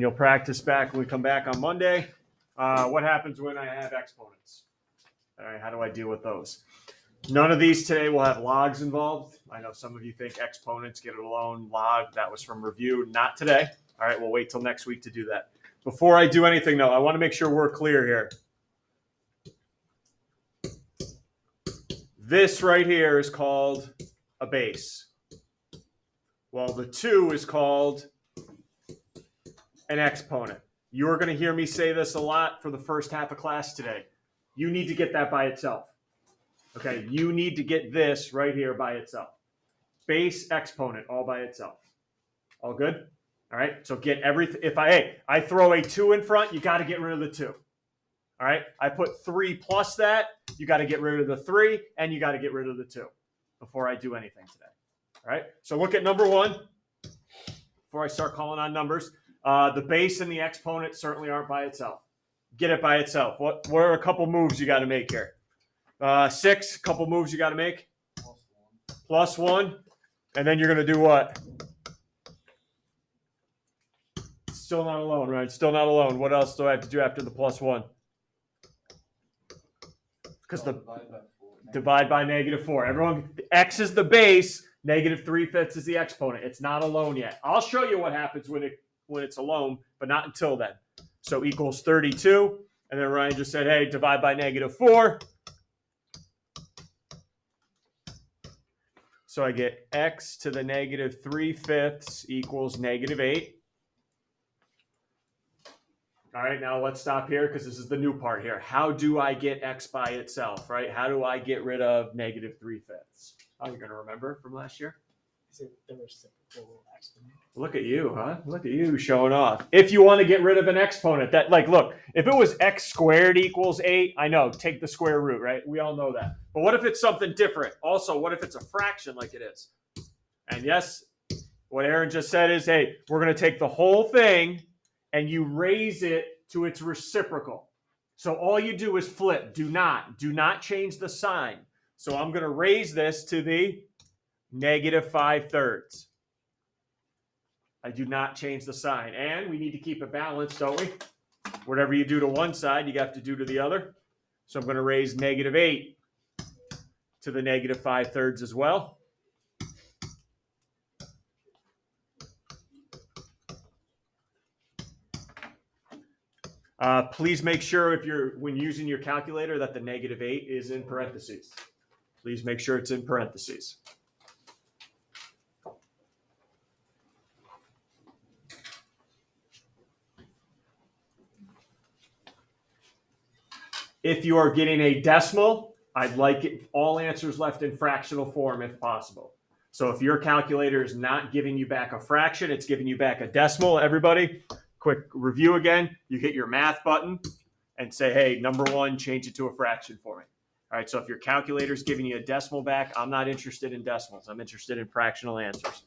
You'll practice back when we come back on Monday. What happens when I have exponents? All right, how do I deal with those? None of these today will have logs involved. I know some of you think exponents, get it alone, log. That was from review. Not today. All right, we'll wait till next week to do that. Before I do anything, though, I want to make sure we're clear here. This right here is called a base. Well, the 2 is called an exponent. You're going to hear me say this a lot for the first half of class today. You need to get that by itself. Okay, you need to get this right here by itself. Base, exponent, all by itself. All good? All right, so get everything. If I throw a 2 in front, you got to get rid of the 2. All right, I put 3 plus that, you got to get rid of the 3, and you got to get rid of the 2 before I do anything today. All right, so look at number 1 before I start calling on numbers. The base and the exponent certainly aren't by itself. Get it by itself. What are a couple moves you got to make here? 6, a couple moves you got to make. Plus 1. And then you're going to do what? Still not alone, right? Still not alone. What else do I have to do after the plus 1? Because divide by -4. Everyone, x is the base, -3/5 is the exponent. It's not alone yet. I'll show you what happens when it's alone, but not until then. So equals 32. And then Ryan just said, hey, divide by -4. So I get x to the -3/5 equals -8. All right, now let's stop here because this is the new part here. How do I get x by itself, right? How do I get rid of -3/5? How are you going to remember from last year? Is it the reciprocal exponent? Look at you, huh? Look at you showing off. If you want to get rid of an exponent, that look, if it was x squared equals 8, I know, take the square root, right? We all know that. But what if it's something different? Also, what if it's a fraction like it is? And yes, what Aaron just said is, hey, we're going to take the whole thing and you raise it to its reciprocal. So all you do is flip. Do not change the sign. So I'm going to raise this to the -5/3. I do not change the sign. And we need to keep it balanced, don't we? Whatever you do to one side, you have to do to the other. So I'm going to raise -8 to the -5/3 as well. Please make sure when using your calculator that the -8 is in parentheses. Please make sure it's in parentheses. If you are getting a decimal, I'd like all answers left in fractional form if possible. So if your calculator is not giving you back a fraction, it's giving you back a decimal. Everybody, quick review again. You hit your math button and say, hey, number 1, change it to a fraction for me. All right, so if your calculator is giving you a decimal back, I'm not interested in decimals. I'm interested in fractional answers.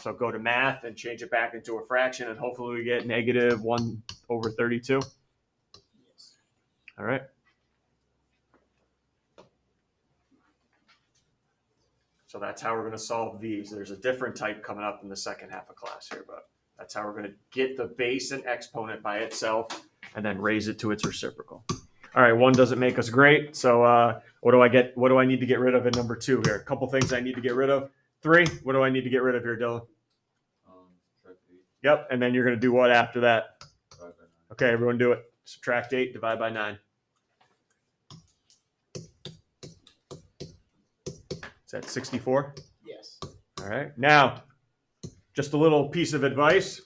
So go to math and change it back into a fraction, and hopefully we get -1/32. All right. So that's how we're going to solve these. There's a different type coming up in the second half of class here, but that's how we're going to get the base and exponent by itself and then raise it to its reciprocal. All right, 1 doesn't make us great. So what do I need to get rid of in number 2 here? A couple things I need to get rid of. 3, what do I need to get rid of here, Dylan? Yep, and then you're going to do what after that? Okay, everyone do it. Subtract 8, divide by 9. Is that 64? Yes. All right. Now, just a little piece of advice.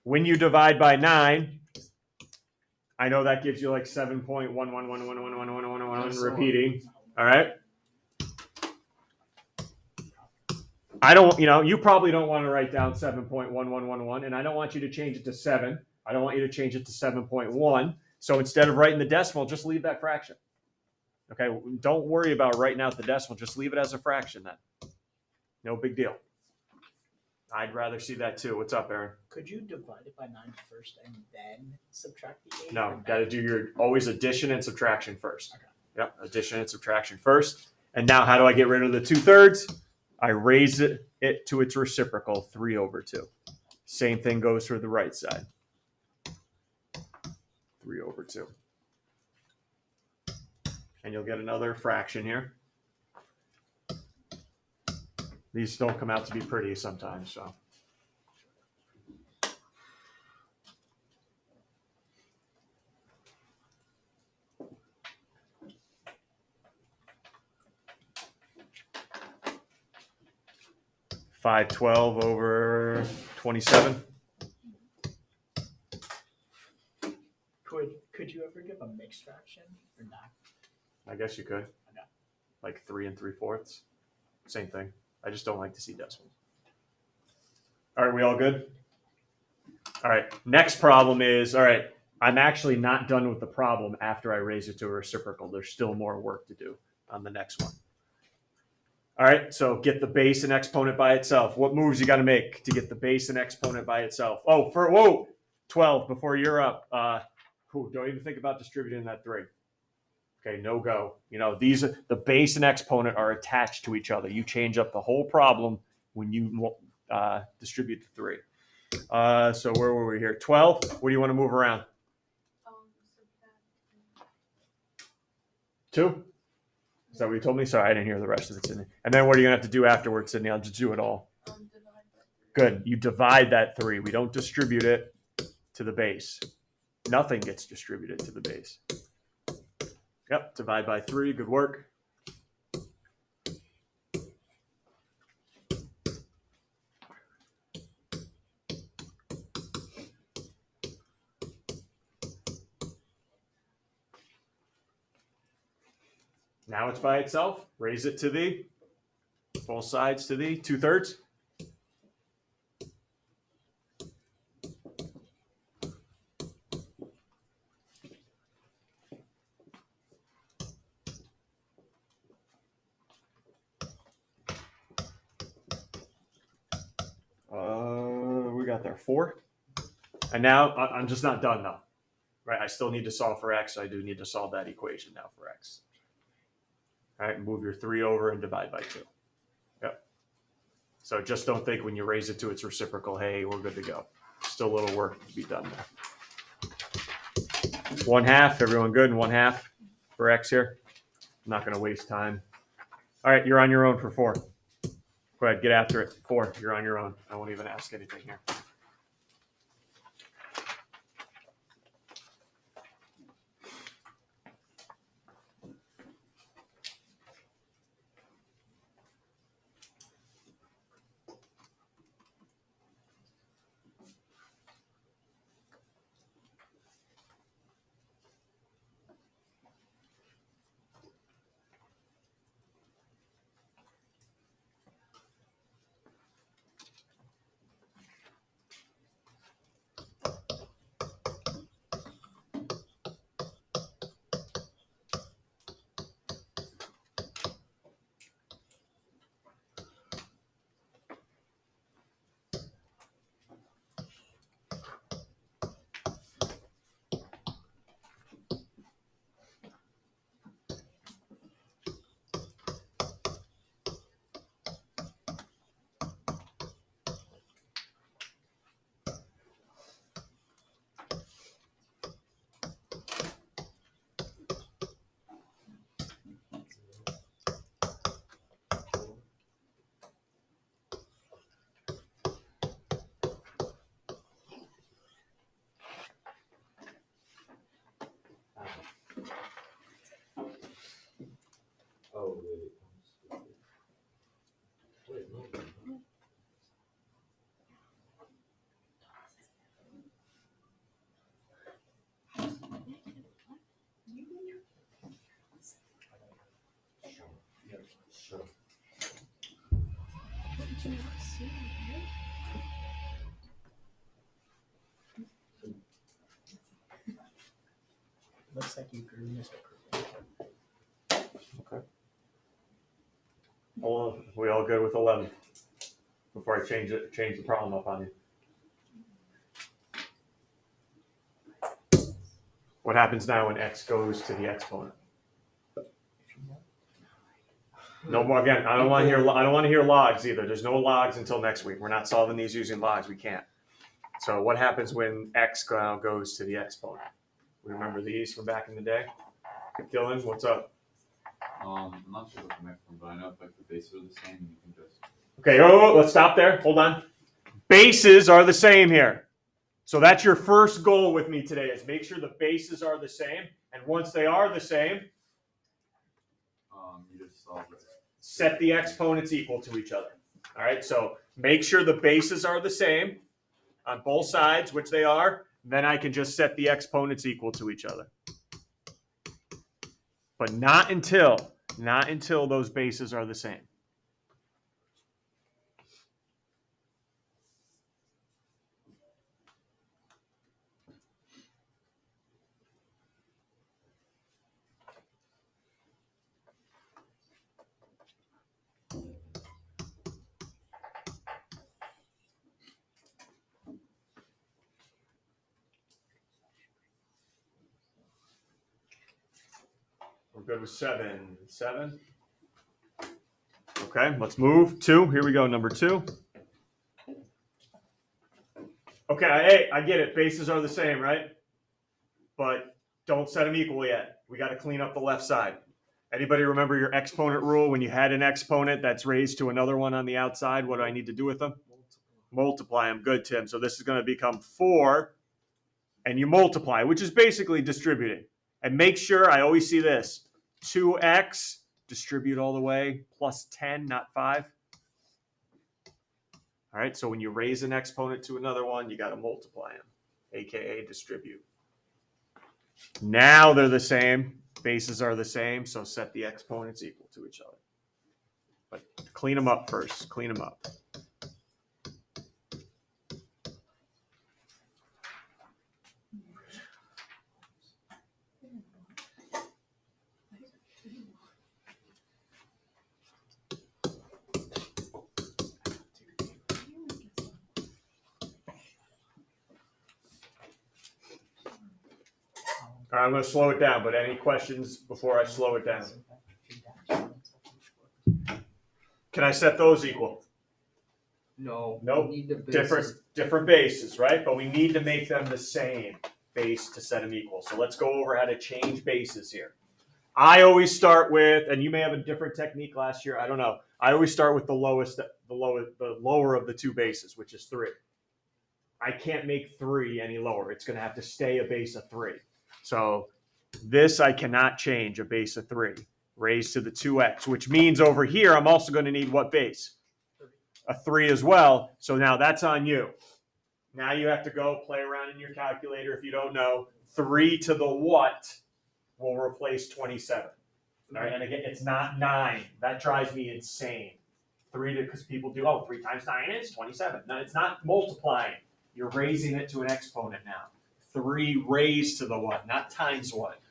When you divide by 9, I know that gives you like 7.111111111 repeating. All right. You probably don't want to write down 7.1111, and I don't want you to change it to 7. I don't want you to change it to 7.1. So instead of writing the decimal, just leave that fraction. Okay, don't worry about writing out the decimal. Just leave it as a fraction then. No big deal. I'd rather see that too. What's up, Aaron? Could you divide it by 9 first and then subtract the 8? No, got to do your always addition and subtraction first. Okay. Yep, addition and subtraction first. And now how do I get rid of the 2/3? I raise it to its reciprocal, 3/2. Same thing goes for the right side. 3 over 2. And you'll get another fraction here. These don't come out to be pretty sometimes, so. $512 over 27. Could you ever give a mixed fraction or not? I guess you could. Okay. Like 3 3/4. Same thing. I just don't like to see decimals. All right, we all good? All right, next problem is, all right, I'm actually not done with the problem after I raise it to a reciprocal. There's still more work to do on the next one. All right, so get the base and exponent by itself. What moves you got to make to get the base and exponent by itself? Oh, 12 before you're up. Don't even think about distributing that 3. Okay, no go. You know, the base and exponent are attached to each other. You change up the whole problem when you distribute the 3. So where were we here? 12. What do you want to move around? 2. Is that what you told me? Sorry, I didn't hear the rest of it, Sydney. And then what are you going to have to do afterwards, Sydney? I'll just do it all. Good. You divide that 3. We don't distribute it to the base. Nothing gets distributed to the base. Yep, divide by 3. Good work. Now it's by itself. Raise it to the, both sides to the 2/3. We got there 4. And now I'm just not done though. Right, I still need to solve for x. I do need to solve that equation now for x. All right, move your 3 over and divide by 2. Yep. So just don't think when you raise it to its reciprocal, hey, we're good to go. Still a little work to be done there. 1/2, everyone good? 1/2 for x here. I'm not going to waste time. All right, you're on your own for 4. Go ahead, get after it. 4, you're on your own. I won't even ask anything here. Oh, wait. Wait, no. Sure. Looks like you grew Mr. Purple. Okay. Well, we all good with 11? Before I change the problem up on you. What happens now when x goes to the exponent? No more. Again, I don't want to hear logs either. There's no logs until next week. We're not solving these using logs. We can't. So what happens when x now goes to the exponent? Remember these from back in the day? Dylan, what's up? I'm not sure what the next one, but I know if like the bases are the same, you can just. Okay, let's stop there. Hold on. Bases are the same here. So that's your first goal with me today is make sure the bases are the same. And once they are the same, You just solve it. set the exponents equal to each other. All right, so make sure the bases are the same on both sides, which they are. Then I can just set the exponents equal to each other. But not until those bases are the same. We're good with 7. 7. Okay, let's move. 2. Here we go, number 2. Okay, hey, I get it. Bases are the same, right? But don't set them equal yet. We got to clean up the left side. Anybody remember your exponent rule? When you had an exponent that's raised to another one on the outside, what do I need to do with them? Multiply them. Good, Tim. So this is going to become 4, and you multiply, which is basically distributing. And make sure, I always see this, 2x, distribute all the way, plus 10, not 5. All right, so when you raise an exponent to another one, you got to multiply them, aka distribute. Now they're the same. Bases are the same, so set the exponents equal to each other. But clean them up first. Clean them up. All right, I'm going to slow it down, but any questions before I slow it down? Can I set those equal? No. Nope. We need the bases. Different bases, right? But we need to make them the same base to set them equal. So let's go over how to change bases here. I always start with, and you may have a different technique last year, I don't know. I always start with the lower of the two bases, which is 3. I can't make 3 any lower. It's going to have to stay a base of 3. So this I cannot change, a base of 3 raised to the 2x, which means over here I'm also going to need what base? A 3 as well. So now that's on you. Now you have to go play around in your calculator if you don't know. 3 to the what will replace 27. All right, and again, it's not 9. That drives me insane. 3 to, because people do, 3 times 9 is 27. No, it's not multiplying. You're raising it to an exponent now. 3 raised to the what, not times what.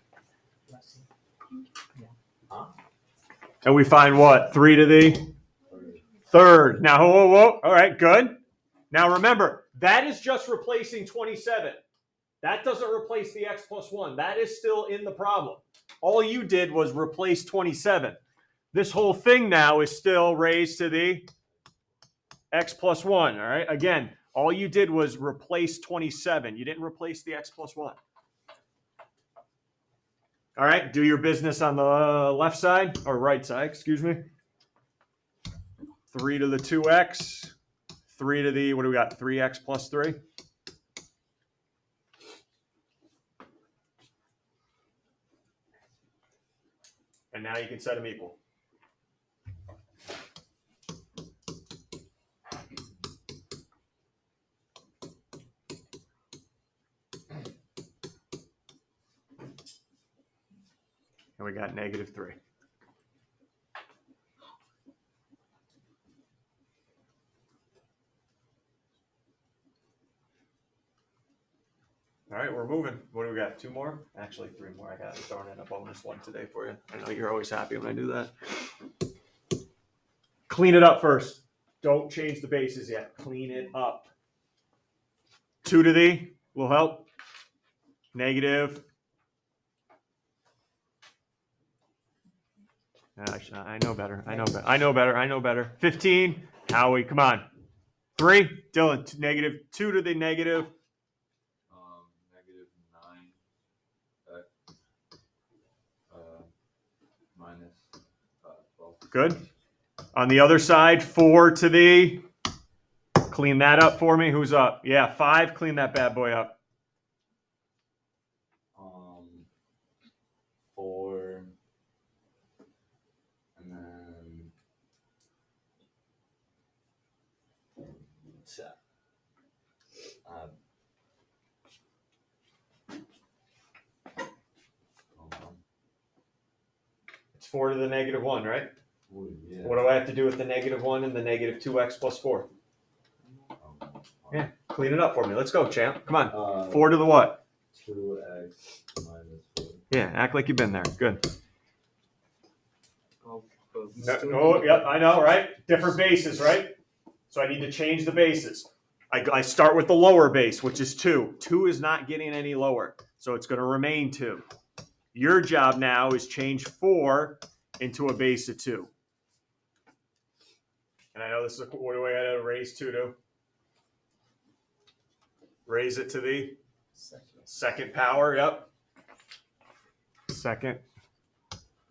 And we find what? 3 to the third. Now, whoa. All right, good. Now remember, that is just replacing 27. That doesn't replace the x plus 1. That is still in the problem. All you did was replace 27. This whole thing now is still raised to the x plus 1. All right, again, all you did was replace 27. You didn't replace the x plus 1. All right, do your business on the left side, or right side, excuse me. 3 to the 2x. 3 to the, what do we got? 3x plus 3. And now you can set them equal. And we got -3. All right, we're moving. What do we got? 2 more? Actually, 3 more. I got throwing in a bonus one today for you. I know you're always happy when I do that. Clean it up first. Don't change the bases yet. Clean it up. 2 to the will help. Negative. I know better. 15. Howie, come on. 3. Dylan, -2 to the negative. Negative 9 x minus 12. Good. On the other side, 4 to the. Clean that up for me. Who's up? Yeah, 5. Clean that bad boy up. 4, and then It's 4 to the -1, right? yeah. What do I have to do with the -1 and the -2x plus 4? Yeah, clean it up for me. Let's go, champ. Come on. 4 to the what? 2x minus 4. Yeah, act like you've been there. Good. Oh, but we No, still oh, need- yep, I know, right? Different bases, right? So I need to change the bases. I start with the lower base, which is 2. 2 is not getting any lower, so it's going to remain 2. Your job now is change 4 into a base of 2. And I know this is what do I got to raise 2 to? Raise it to the second power, yep. Second.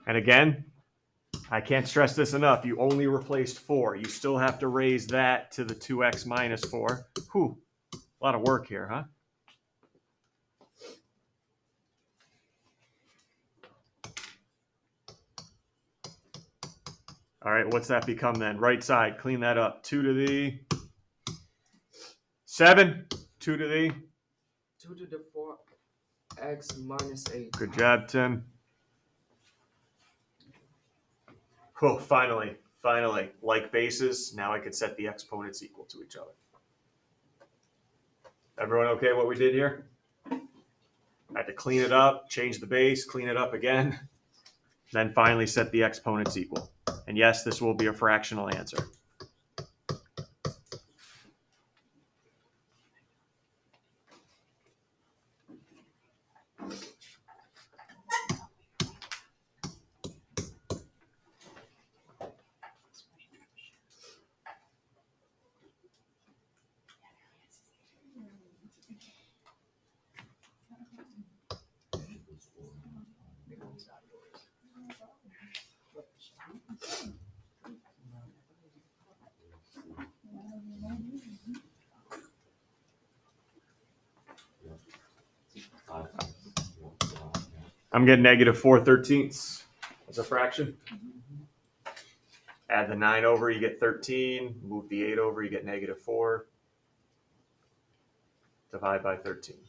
And again, I can't stress this enough. You only replaced 4. You still have to raise that to the 2x minus 4. Whew. A lot of work here, huh? All right, what's that become then? Right side, clean that up. 2 to the 7. 2 to the. 2 to the 4x minus 8. Good job, Tim. Oh, finally. Like bases, now I could set the exponents equal to each other. Everyone okay what we did here? I had to clean it up, change the base, clean it up again, then finally set the exponents equal. And yes, this will be a fractional answer. I'm getting -4/13 as a fraction. Add the 9 over, you get 13. Move the 8 over, you get -4. Divide by 13.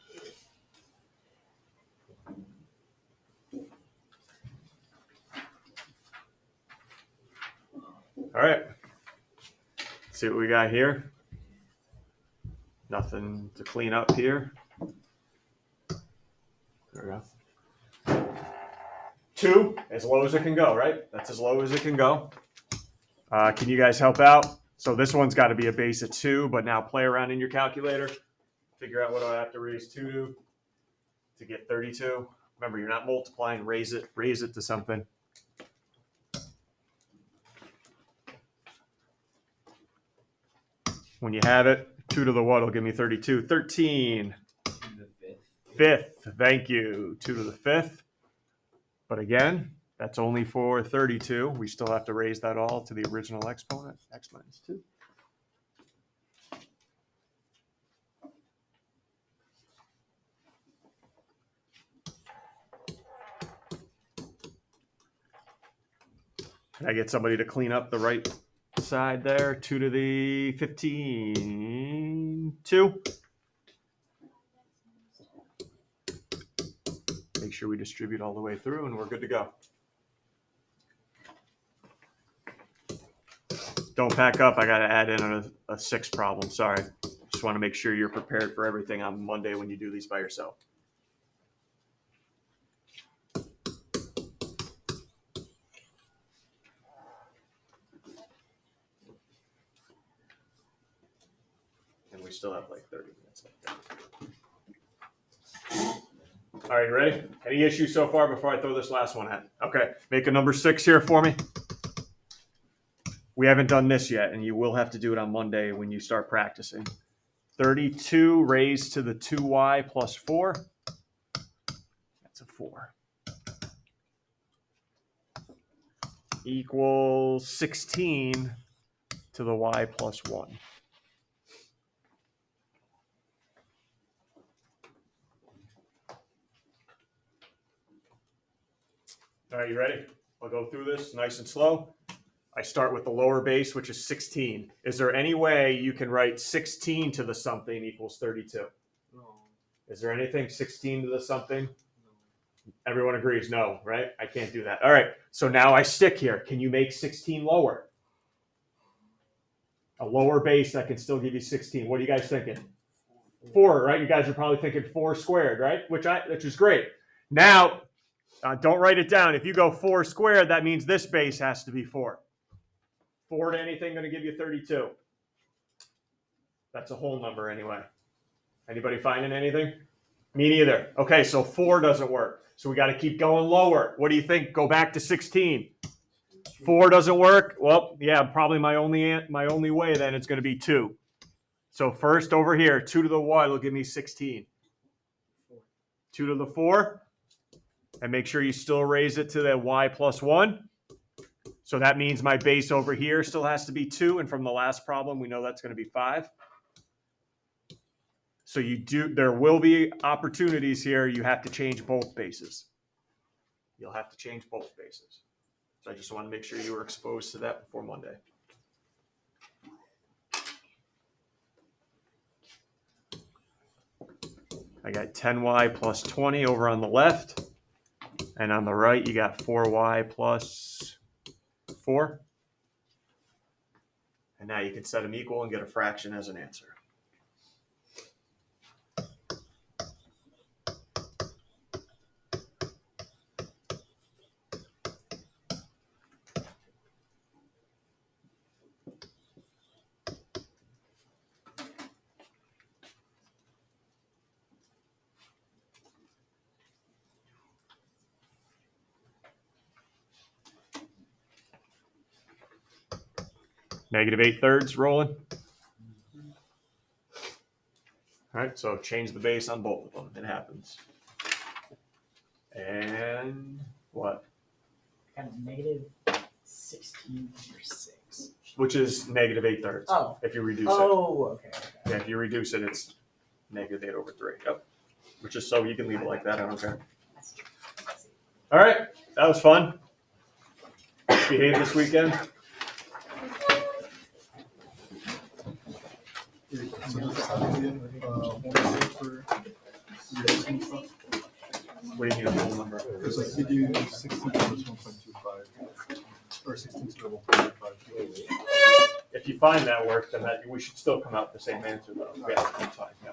All right. See what we got here. Nothing to clean up here. There we go. 2, as low as it can go, right? That's as low as it can go. Can you guys help out? So this one's got to be a base of 2, but now play around in your calculator. Figure out what I have to raise 2 to get 32. Remember, you're not multiplying. Raise it to something. When you have it, 2 to the what will give me 32? 13. Fifth. Thank you. 2 to the 5th. But again, that's only for 32. We still have to raise that all to the original exponent, x minus 2. Can I get somebody to clean up the right side there? 2 to the 15. 2. Make sure we distribute all the way through and we're good to go. Don't pack up. I got to add in a 6 problem. Sorry. Just want to make sure you're prepared for everything on Monday when you do these by yourself. And we still have like 30 minutes left. All right, you ready? Any issues so far before I throw this last one at? Okay, make a number 6 here for me. We haven't done this yet, and you will have to do it on Monday when you start practicing. 32 raised to the 2y plus 4. That's a 4. Equals 16 to the y plus 1. All right, you ready? I'll go through this nice and slow. I start with the lower base, which is 16. Is there any way you can write 16 to the something equals 32? No. Is there anything 16 to the something? No. Everyone agrees no, right? I can't do that. All right, so now I stick here. Can you make 16 lower? A lower base that can still give you 16. What are you guys thinking? 4, right? You guys are probably thinking 4 squared, right? Which is great. Now, don't write it down. If you go 4 squared, that means this base has to be 4. 4 to anything going to give you 32. That's a whole number anyway. Anybody finding anything? Me neither. Okay, so 4 doesn't work. So we got to keep going lower. What do you think? Go back to 16. 4 doesn't work. Well, yeah, probably my only way then it's going to be 2. So first over here, 2 to the y will give me 16. 2 to the 4. And make sure you still raise it to the y plus 1. So that means my base over here still has to be 2. And from the last problem, we know that's going to be 5. So there will be opportunities here. You have to change both bases. You'll have to change both bases. So I just want to make sure you were exposed to that before Monday. I got 10y plus 20 over on the left. And on the right, you got 4y plus 4. And now you can set them equal and get a fraction as an answer. Negative 8/3 rolling. All right, so change the base on both of them. It happens. And what? Kind of negative 16 over 6. Which is negative 8/3. Oh. If you reduce it. Oh, okay. Yeah, if you reduce it, it's negative 8 over 3. Yep. Which is so you can leave it like that. I don't care. All right, that was fun. Behave this weekend. What do you need a whole number? Because like we do 16 to the 1.25 or 16 to the 1.25. If you find that works, then we should still come out with the same answer, though. Yeah, that's fine. Yeah.